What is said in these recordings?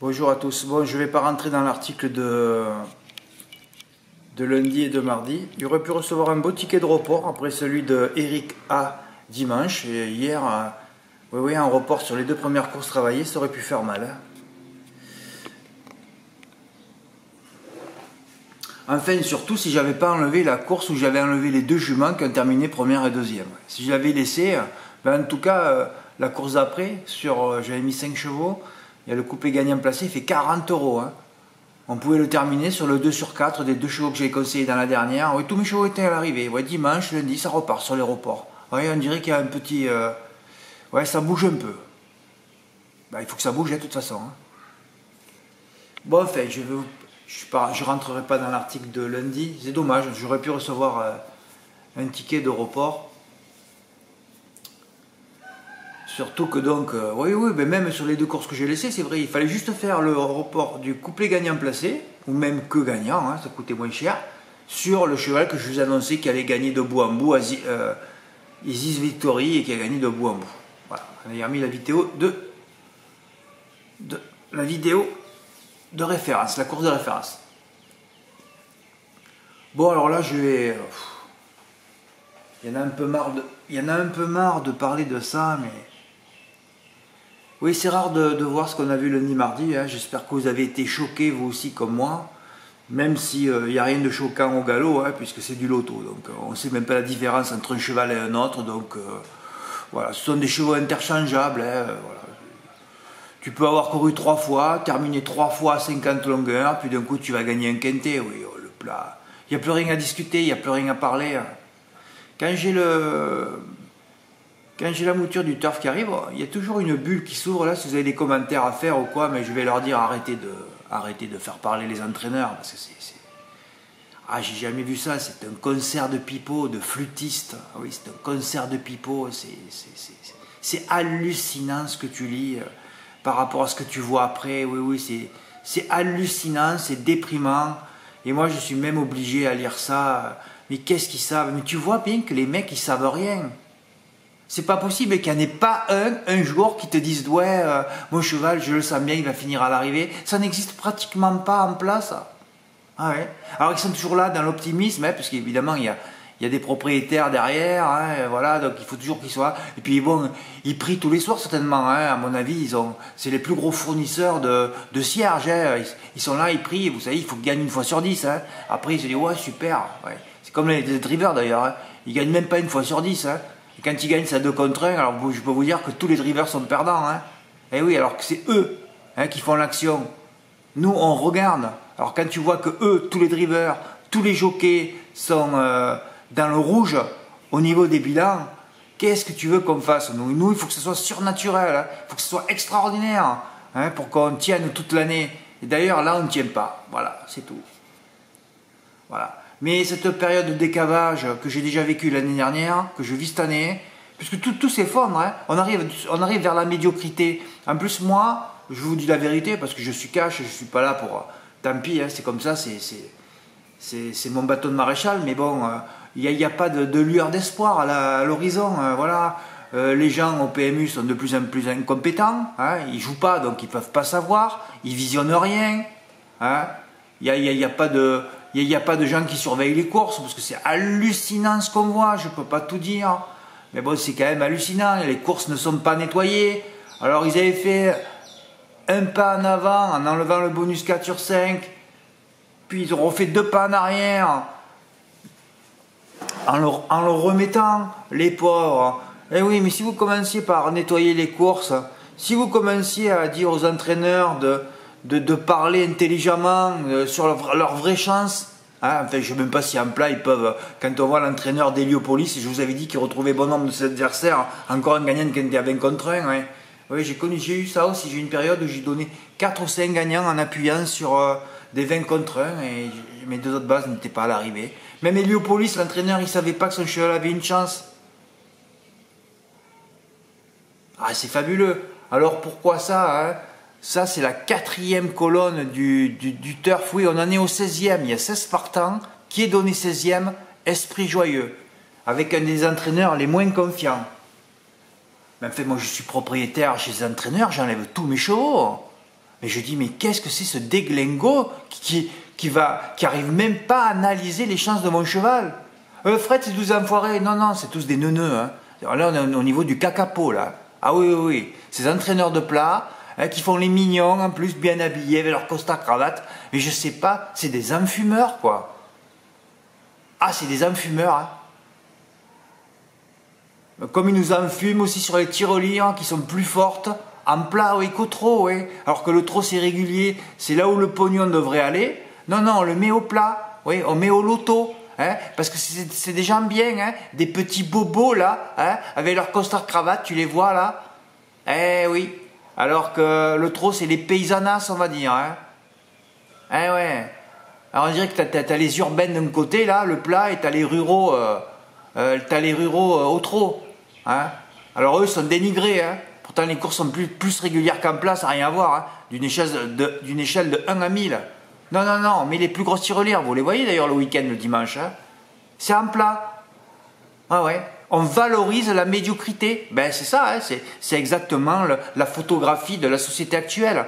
Bonjour à tous. Bon, je ne vais pas rentrer dans l'article de lundi et de mardi. Il aurait pu recevoir un beau ticket de report après celui de Eric A dimanche. Et hier, oui, un report sur les 2 premières courses travaillées, ça aurait pu faire mal. Enfin, surtout si j'avais pas enlevé la course où j'avais enlevé les 2 juments qui ont terminé première et deuxième. Si je l'avais laissé, en tout cas, la course d'après, j'avais mis 5 chevaux, il y a le couplet gagnant placé, il fait 40 €. On pouvait le terminer sur le 2 sur 4 des 2 chevaux que j'avais conseillé dans la dernière. Oui, tous mes chevaux étaient à l'arrivée. Ouais, dimanche, lundi, ça repart sur les reports. Oui, on dirait qu'il y a un petit... Ouais, ça bouge un peu. Il faut que ça bouge de toute façon. Bon, enfin, je ne rentrerai pas dans l'article de lundi. C'est dommage, j'aurais pu recevoir un ticket de report. Surtout que donc, oui, mais même sur les 2 courses que j'ai laissées, c'est vrai, il fallait juste faire le report du couplet gagnant placé, ou même que gagnant, ça coûtait moins cher, sur le cheval que je vous annonçais qui allait gagner de bout en bout, Isis Victory, et qui a gagné de bout en bout. Voilà, on a remis la vidéo de référence, la course de référence. Bon, alors là, je vais... Il y en a un peu marre de parler de ça, mais... Oui, c'est rare de voir ce qu'on a vu lundi, mardi. J'espère que vous avez été choqués, vous aussi, comme moi. Même s'il n'y a rien de choquant au galop, puisque c'est du loto. Donc, on ne sait même pas la différence entre un cheval et un autre. Donc, voilà, ce sont des chevaux interchangeables. Voilà. Tu peux avoir couru 3 fois, terminer 3 fois à 50 longueurs, puis d'un coup, tu vas gagner un quintet. Oui, le plat. Il n'y a plus rien à discuter, il n'y a plus rien à parler. Quand j'ai la mouture du turf qui arrive, il y a toujours une bulle qui s'ouvre là. Si vous avez des commentaires à faire ou quoi, mais je vais leur dire arrêtez de faire parler les entraîneurs, parce que j'ai jamais vu ça. C'est un concert de pipeaux, de flûtistes. Oui, c'est un concert de pipeaux. C'est hallucinant ce que tu lis par rapport à ce que tu vois après. Oui, c'est hallucinant, c'est déprimant. Et moi, je suis même obligé à lire ça. Mais qu'est-ce qu'ils savent? Mais tu vois bien que les mecs, ils savent rien. C'est pas possible qu'il n'y en ait pas un jour qui te dise ouais, mon cheval, je le sens bien, il va finir à l'arrivée. Ça n'existe pratiquement pas en place. Ah ouais. Alors ils sont toujours là dans l'optimisme, parce qu'évidemment il y a des propriétaires derrière, voilà, donc il faut toujours qu'ils soient. Et puis bon, ils prient tous les soirs certainement, à mon avis, c'est les plus gros fournisseurs de cierges. Ils sont là, ils prient, vous savez, il faut qu'ils gagnent 1 fois sur 10. Après ils se disent ouais, super. Ouais. C'est comme les drivers d'ailleurs, ils gagnent même pas 1 fois sur 10. Et quand ils gagnent ça 2 contre 1, alors je peux vous dire que tous les drivers sont perdants. Et oui, alors que c'est eux qui font l'action. Nous, on regarde. Alors quand tu vois que eux, tous les drivers, tous les jockeys sont dans le rouge au niveau des bilans, qu'est-ce que tu veux qu'on fasse? Nous, il faut que ce soit surnaturel, il faut que ce soit extraordinaire pour qu'on tienne toute l'année. Et d'ailleurs, là, on ne tient pas. Voilà, c'est tout. Voilà. Mais cette période de décavage que j'ai déjà vécue l'année dernière, que je vis cette année, puisque tout s'effondre, on arrive vers la médiocrité. En plus, moi, je vous dis la vérité, parce que je suis cash, je ne suis pas là pour... Tant pis, c'est comme ça, c'est mon bâton de maréchal, mais bon, il n'y a pas de lueur d'espoir à l'horizon. Voilà. Les gens au PMU sont de plus en plus incompétents, ils ne jouent pas, donc ils ne peuvent pas savoir, ils visionnent rien. Il n'y a pas de gens qui surveillent les courses, parce que c'est hallucinant ce qu'on voit, je ne peux pas tout dire. Mais bon, c'est quand même hallucinant, les courses ne sont pas nettoyées. Alors ils avaient fait un pas en avant en enlevant le bonus 4 sur 5, puis ils ont refait 2 pas en arrière en le remettant, les pauvres. Eh oui, mais si vous commenciez par nettoyer les courses, si vous commenciez à dire aux entraîneurs de parler intelligemment sur leur vraie chance. Enfin, je ne sais même pas si en plat ils peuvent. Quand on voit l'entraîneur d'Héliopolis, je vous avais dit qu'il retrouvait bon nombre de ses adversaires, encore un gagnant qui était à 20 contre 1. Oui, j'ai eu ça aussi. J'ai eu une période où j'ai donné 4 ou 5 gagnants en appuyant sur des 20 contre 1 et mes 2 autres bases n'étaient pas à l'arrivée. Même Héliopolis, l'entraîneur, il ne savait pas que son cheval avait une chance. C'est fabuleux. Alors pourquoi ça Ça, c'est la 4e colonne du turf. Oui, on en est au 16e. Il y a 16 partants. Qui est donné 16e? Esprit Joyeux. Avec un des entraîneurs les moins confiants. Mais enfin, moi, je suis propriétaire chez les entraîneurs. J'enlève tous mes chevaux. Mais je dis, mais qu'est-ce que c'est ce déglingo qui arrive même pas à analyser les chances de mon cheval? Fred, c'est 12 enfoirés. Non, non, c'est tous des neuneux. Hein. Alors là, on est au niveau du cacapo, là. Ah oui, oui, oui. Ces entraîneurs de plat, hein, qui font les mignons, en plus, bien habillés, avec leur costard cravate. Mais je sais pas, c'est des enfumeurs, quoi. Ah, c'est des enfumeurs, hein. Comme ils nous enfument aussi sur les tirelires, qui sont plus fortes. En plat, oui, qu'au trot, oui. Alors que le trot, c'est régulier. C'est là où le pognon devrait aller. Non, non, on le met au plat. Oui, on met au loto. Hein, parce que c'est des gens bien, hein, des petits bobos là, hein, avec leur costard cravate, tu les vois là. Eh oui. Alors que le trot, c'est les paysannas, on va dire. Hein. Eh ouais. Alors on dirait que t'as les urbaines d'un côté là, le plat, et t'as les ruraux, au trot. Hein. Alors eux sont dénigrés. Hein. Pourtant les courses sont plus régulières qu'en plat, ça n'a rien à voir. Hein. D'une échelle de 1 à 1000. Non, non, non, mais les plus grosses tirelires, vous les voyez d'ailleurs le week-end, le dimanche, hein, c'est en plat. Ah ouais, on valorise la médiocrité. Ben c'est ça, hein, c'est exactement la photographie de la société actuelle.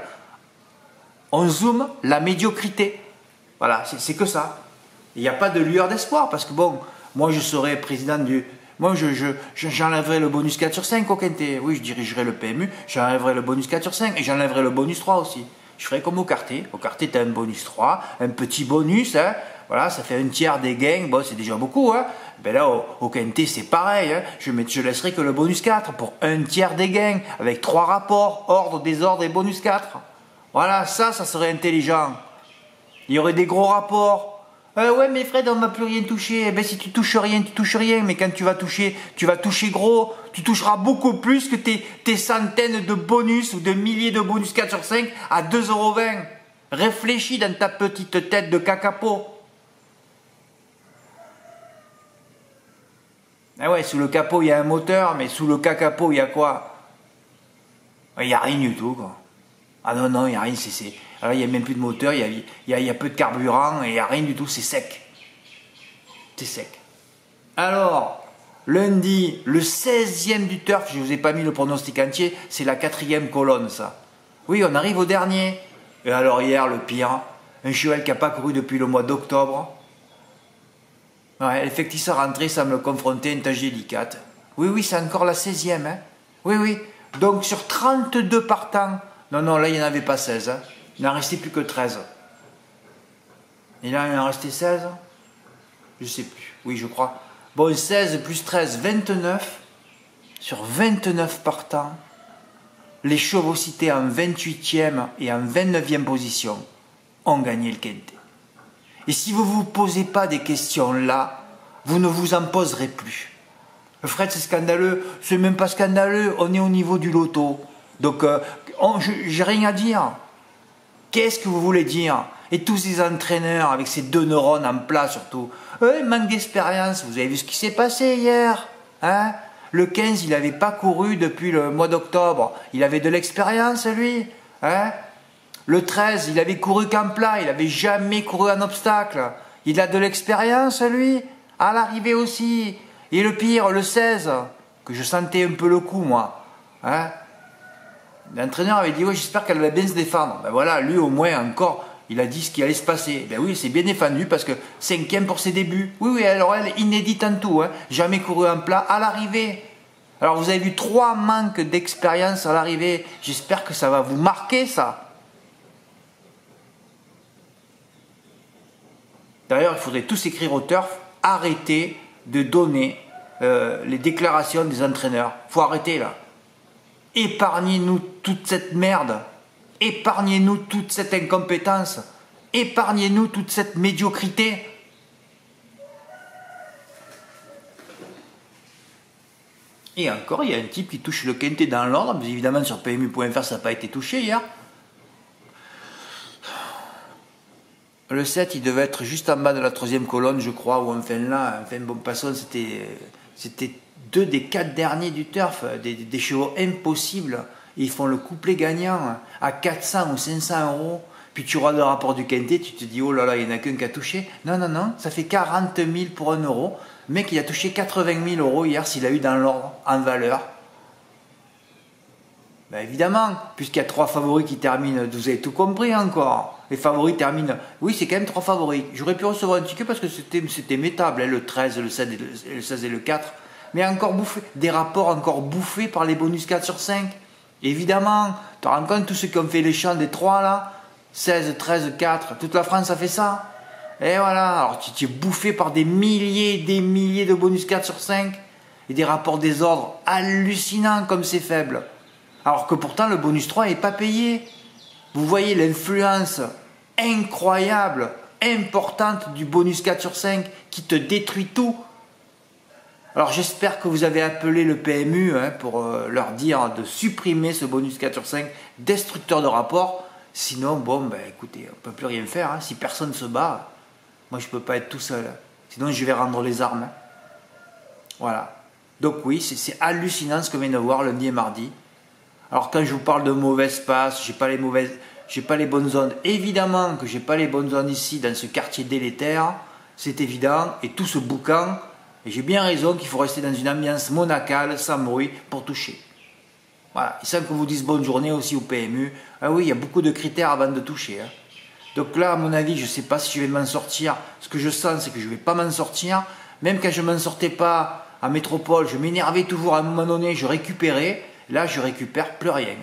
On zoome la médiocrité. Voilà, c'est que ça. Il n'y a pas de lueur d'espoir, parce que bon, moi je serais président du... Moi j'enlèverais le bonus 4 sur 5 au quintet. Oui, je dirigerais le PMU, j'enlèverais le bonus 4 sur 5 et j'enlèverais le bonus 3 aussi. Je ferais comme au quartier. Au quartier, tu as un bonus 3, un petit bonus, hein. Voilà, ça fait un tiers des gains, bon, c'est déjà beaucoup. Hein. Ben là, au quintet, c'est pareil. Hein. Je laisserai que le bonus 4 pour un tiers des gains, avec 3 rapports, ordre, désordre et bonus 4. Voilà, ça serait intelligent. Il y aurait des gros rapports. Ouais, mais Fred, on ne va plus rien toucher. Eh ben, si tu touches rien, tu touches rien. Mais quand tu vas toucher gros. Tu toucheras beaucoup plus que tes centaines de bonus ou de milliers de bonus 4 sur 5 à 2,20 €. Réfléchis dans ta petite tête de cacapo. Ah ouais, sous le capot, il y a un moteur, mais sous le cacapo, il y a quoi? Il n'y a rien du tout, quoi. Ah non, non, il n'y a rien. Alors, il n'y a même plus de moteur, il y a peu de carburant, et il n'y a rien du tout, c'est sec. C'est sec. Alors, lundi, le 16e du turf, je ne vous ai pas mis le pronostic entier, c'est la 4e colonne, ça. Oui, on arrive au dernier. Et alors hier, le pire, un cheval qui n'a pas couru depuis le mois d'octobre. Ouais, l'effectif rentrée, ça me le confrontait à une tâche délicate. Oui, oui, c'est encore la 16e. Hein. Oui, oui. Donc sur 32 partants, non, là, il n'y en avait pas 16. Hein. Il n'en restait plus que 13. Et là, il en restait 16. Je ne sais plus. Oui, je crois. Bon, 16 plus 13, 29. Sur 29 partants, les chevaux cités en 28e et en 29e position ont gagné le quintet. Et si vous ne vous posez pas des questions là, vous ne vous en poserez plus. Fred, c'est scandaleux. C'est même pas scandaleux. On est au niveau du loto. Donc, j'ai rien à dire. Qu'est-ce que vous voulez dire? Et tous ces entraîneurs avec ces 2 neurones en plat surtout. Manque d'expérience. Vous avez vu ce qui s'est passé hier, hein? Le 15, il n'avait pas couru depuis le mois d'octobre. Il avait de l'expérience, lui. Hein? Le 13, il avait couru qu'en plat. Il n'avait jamais couru en obstacle. Il a de l'expérience, lui. À l'arrivée aussi. Et le pire, le 16, que je sentais un peu le coup, moi. Hein? L'entraîneur avait dit, oui, j'espère qu'elle va bien se défendre. Ben voilà, lui, au moins, encore, il a dit ce qui allait se passer. Ben oui, c'est bien défendu parce que 5e pour ses débuts. Oui, oui, alors elle, inédite en tout. Hein. Jamais couru en plat à l'arrivée. Alors, vous avez vu 3 manques d'expérience à l'arrivée. J'espère que ça va vous marquer, ça. D'ailleurs, il faudrait tous écrire au turf, arrêtez de donner les déclarations des entraîneurs. Il faut arrêter, là. Épargnez-nous toute cette merde. Épargnez-nous toute cette incompétence. Épargnez-nous toute cette médiocrité. Et encore, il y a un type qui touche le quintet dans l'ordre. Mais évidemment, sur PMU.fr, ça n'a pas été touché hier. Le 7, il devait être juste en bas de la 3e colonne, je crois, ou enfin là. Enfin, bon, passons, c'était 2 des 4 derniers du turf, des chevaux impossibles. Ils font le couplet gagnant à 400 ou 500 €. Puis tu regardes le rapport du quintet, tu te dis, oh là là, il n'y en a qu'un qui a touché. Non, non, non, ça fait 40 000 pour 1 €. Le mec, il a touché 80 000 € hier s'il a eu dans l'ordre, en valeur. Ben évidemment, puisqu'il y a 3 favoris qui terminent, vous avez tout compris encore. Les favoris terminent, oui c'est quand même 3 favoris. J'aurais pu recevoir un ticket parce que c'était métable, hein, le 13, le 16 et le 4. Mais encore bouffé, des rapports encore bouffés par les bonus 4 sur 5. Évidemment, tu te rends compte tous ceux qui ont fait les champs des 3 là, 16, 13, 4, toute la France a fait ça. Et voilà, alors tu es bouffé par des milliers de bonus 4 sur 5 et des rapports désordre hallucinants comme c'est faible. Alors que pourtant le bonus 3 n'est pas payé. Vous voyez l'influence incroyable, importante du bonus 4 sur 5 qui te détruit tout. Alors j'espère que vous avez appelé le PMU pour leur dire de supprimer ce bonus 4 sur 5 destructeur de rapport. Sinon, bon, ben écoutez, on ne peut plus rien faire. Hein. Si personne ne se bat, moi je ne peux pas être tout seul. Sinon je vais rendre les armes. Voilà. Donc oui, c'est hallucinant ce qu'on vient de voir lundi et mardi. Alors quand je vous parle de mauvaises passes, j'ai pas les bonnes ondes. Évidemment que j'ai pas les bonnes ondes ici dans ce quartier délétère, c'est évident. Et tout ce boucan, et j'ai bien raison qu'il faut rester dans une ambiance monacale, sans bruit, pour toucher. Voilà. Et sans que vous dise bonne journée aussi au PMU. Ah oui, il y a beaucoup de critères avant de toucher. Hein. Donc là, à mon avis, je ne sais pas si je vais m'en sortir. Ce que je sens, c'est que je ne vais pas m'en sortir. Même quand je ne m'en sortais pas à Métropole, je m'énervais toujours à un moment donné, je récupérais. Là, je récupère plus rien.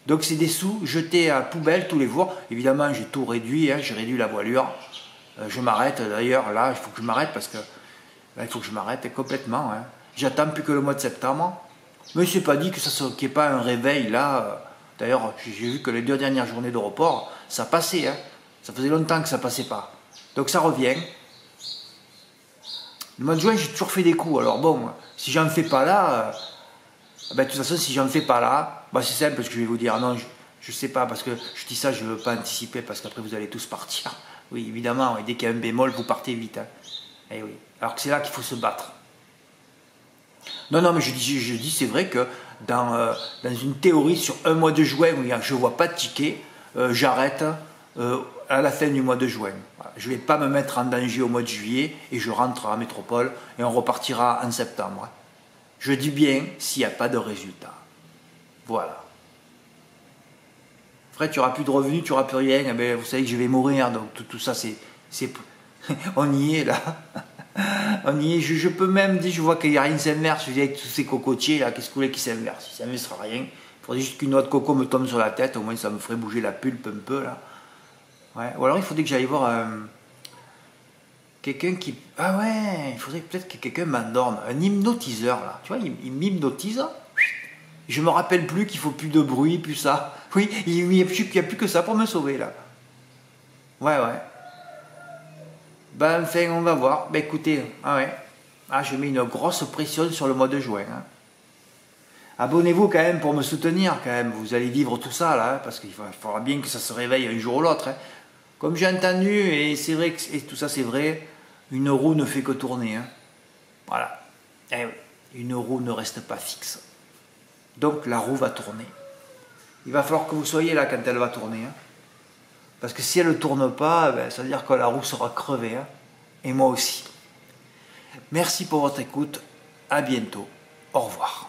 Donc, c'est des sous jetés à poubelle tous les jours. Évidemment, j'ai tout réduit. J'ai réduit la voilure. Je m'arrête. D'ailleurs, là, il faut que je m'arrête parce que là, il faut que je m'arrête complètement. Hein. J'attends plus que le mois de septembre. Mais je ne pas dit que ça qu'il n'y ait pas un réveil là. D'ailleurs, j'ai vu que les 2 dernières journées de report, ça passait. Hein. Ça faisait longtemps que ça ne passait pas. Donc, ça revient. Le mois de juin, j'ai toujours fait des coups. Alors bon, si j'en fais pas là... Ben, de toute façon, si j'en fais pas là, ben, c'est simple parce que je vais vous dire non, je sais pas, parce que je dis ça, je ne veux pas anticiper parce qu'après vous allez tous partir. Oui, évidemment, et dès qu'il y a un bémol, vous partez vite. Hein. Et oui. Alors que c'est là qu'il faut se battre. Non, mais je dis c'est vrai que dans une théorie sur un mois de juin où je ne vois pas de ticket, j'arrête à la fin du mois de juin. Voilà. Je ne vais pas me mettre en danger au mois de juillet et je rentre à Métropole et on repartira en septembre. Je dis bien s'il n'y a pas de résultat. Voilà. Après, tu n'auras plus de revenus, tu n'auras plus rien. Eh bien, vous savez que je vais mourir. Donc tout ça, c'est on y est là. On y est. Je peux même dire, je vois qu'il n'y a rien qui s'inverse. Je dis avec tous ces cocotiers là, qu'est-ce que vous voulez qui s'inverse? Ça ne sera rien. Il faudrait juste qu'une noix de coco me tombe sur la tête. Au moins, ça me ferait bouger la pulpe un peu là. Ouais. Ou alors, il faudrait que j'aille voir quelqu'un qui... Ah ouais, il faudrait peut-être que quelqu'un m'endorme. Un hypnotiseur, là. Tu vois, il m'hypnotise. Je me rappelle plus qu'il faut plus de bruit, plus ça. Oui, il n'y a plus que ça pour me sauver, là. Ouais. Ben, enfin, on va voir. Ben, écoutez, je mets une grosse pression sur le mois de juin. Hein. Abonnez-vous quand même pour me soutenir, quand même. Vous allez vivre tout ça, là, parce qu'il faudra bien que ça se réveille un jour ou l'autre. Hein. Comme j'ai entendu, et c'est vrai que tout ça c'est vrai, une roue ne fait que tourner. Hein. Voilà. Et une roue ne reste pas fixe. Donc la roue va tourner. Il va falloir que vous soyez là quand elle va tourner. Hein. Parce que si elle ne tourne pas, ça veut dire que la roue sera crevée. Hein. Et moi aussi. Merci pour votre écoute. À bientôt. Au revoir.